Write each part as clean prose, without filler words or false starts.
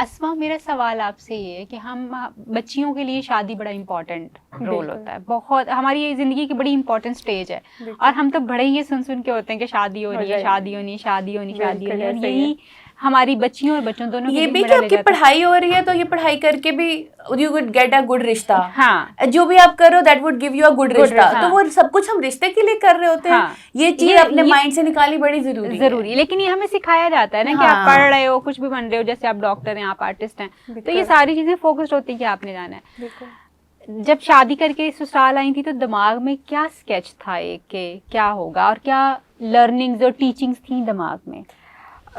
अस्मा, मेरा सवाल आपसे ये है कि हम बच्चियों के लिए शादी बड़ा इम्पोर्टेंट रोल होता है, बहुत हमारी ये जिंदगी की बड़ी इंपॉर्टेंट स्टेज है, और हम तो बड़े ही ये सुन के होते हैं कि शादी हो रही है, शादी होनी, शादी होनी, शादी होनी, और यही हमारी बच्चियों और बच्चों दोनों ये भी कि आपकी पढ़ाई हो रही है तो ये पढ़ाई करके भी you would get a good रिश्ता। हाँ, जो भी आप कर रहे हो that would give you a good रिश्ता। तो वो सब कुछ हम रिश्ते के लिए कर रहे होते हैं। ये चीज अपने माइंड से निकाली बड़ी जरूरी है। लेकिन ये हमें सिखाया जाता है ना कि आप पढ़ रहे हो, कुछ भी बन रहे हो, जैसे आप डॉक्टर हैं, आप आर्टिस्ट हैं, तो ये सारी चीजें फोकस्ड होती है कि आपने जाना है। जब शादी करके ससुराल आई थी तो दिमाग में क्या स्केच था एक के क्या होगा, और क्या लर्निंग्स और टीचिंग्स थी दिमाग में?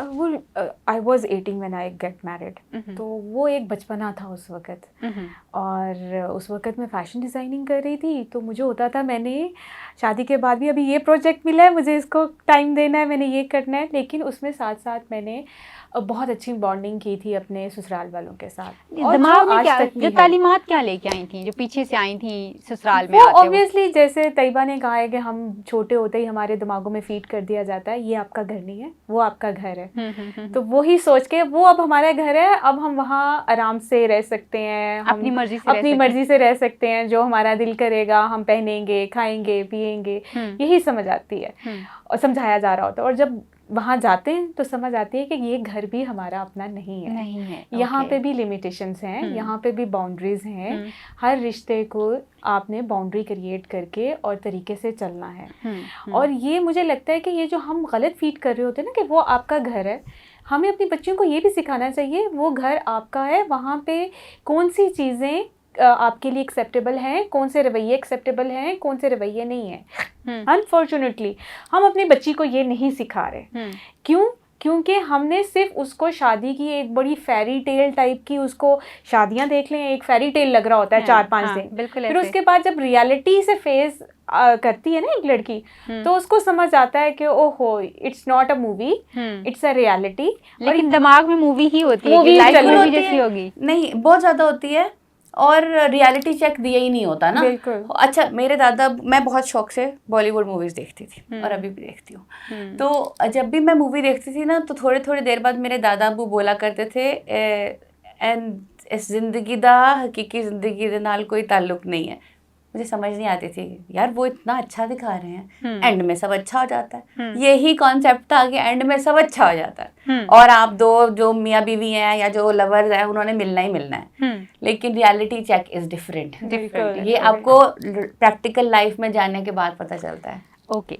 वो I was 18 when I get married, तो वो एक बचपना था उस वक़्त। और उस वक़्त मैं फ़ैशन डिज़ाइनिंग कर रही थी, तो मुझे होता था मैंने शादी के बाद भी अभी ये प्रोजेक्ट मिला है, मुझे इसको टाइम देना है, मैंने ये करना है। लेकिन उसमें साथ साथ मैंने बहुत अच्छी बॉन्डिंग की थी अपने ससुराल वालों के साथ। दिमाग में क्या, जो तालीमात क्या लेके आई थी, जो पीछे से आई थी ससुराल में? ऑब्वियसली जैसे तैयबा ने कहा है कि हम छोटे होते ही हमारे दिमागों में फीड कर दिया जाता है, ये आपका घर नहीं है, वो आपका घर है। तो वो ही सोच के वो अब हमारा घर है, अब हम वहाँ आराम से रह सकते हैं, हम अपनी मर्जी से रह सकते हैं, जो हमारा दिल करेगा हम पहनेंगे, खाएंगे, पिएंगे, यही समझ आती है और समझाया जा रहा होता है। और जब वहाँ जाते हैं तो समझ आती है कि ये घर भी हमारा अपना नहीं है। यहाँ पे भी लिमिटेशंस हैं, यहाँ पे भी बाउंड्रीज हैं। हर रिश्ते को आपने बाउंड्री क्रिएट करके और तरीके से चलना है। और ये मुझे लगता है कि ये जो हम गलत फीड कर रहे होते हैं ना कि वो आपका घर है, हमें अपनी बच्चियों को ये भी सिखाना चाहिए वो घर आपका है, वहाँ पे कौन सी चीज़ें आपके लिए एक्सेप्टेबल हैं, कौन से रवैये एक्सेप्टेबल हैं, कौन से रवैये नहीं हैं। अनफॉर्चुनेटली हम अपनी बच्ची को ये नहीं सिखा रहे। क्यों? क्योंकि हमने सिर्फ उसको शादी की एक बड़ी फेरी टेल टाइप की, उसको शादियां देख लें एक फेरी टेल लग रहा होता है 4-5 दिन, फिर उसके बाद जब रियलिटी से फेस करती है ना एक लड़की, तो उसको समझ आता है कि ओहो it's not a movie, it's a reality. लेकिन दिमाग में मूवी ही होती है, लाइफ मूवी जैसी होगी नहीं, बहुत ज्यादा होती है, और रियलिटी चेक दिया ही नहीं होता ना। बिल्कुल। अच्छा, मेरे दादा, मैं बहुत शौक से बॉलीवुड मूवीज देखती थी और अभी भी देखती हूँ। तो जब भी मैं मूवी देखती थी ना तो थोड़ी थोड़ी देर बाद मेरे दादा अबू बोला करते थे एंड इस जिंदगी दा हकीकी जिंदगी दे नाल कोई ताल्लुक नहीं है। मुझे समझ नहीं आती थी यार, वो इतना अच्छा दिखा रहे हैं, एंड में सब अच्छा हो जाता है। यही कॉन्सेप्ट था कि एंड में सब अच्छा हो जाता है और आप दो जो मियाँ बीवी हैं या जो लवर्स हैं उन्होंने मिलना ही मिलना है। लेकिन रियलिटी चेक इज डिफरेंट। ये आपको प्रैक्टिकल लाइफ में जानने के बाद पता चलता है। ओके,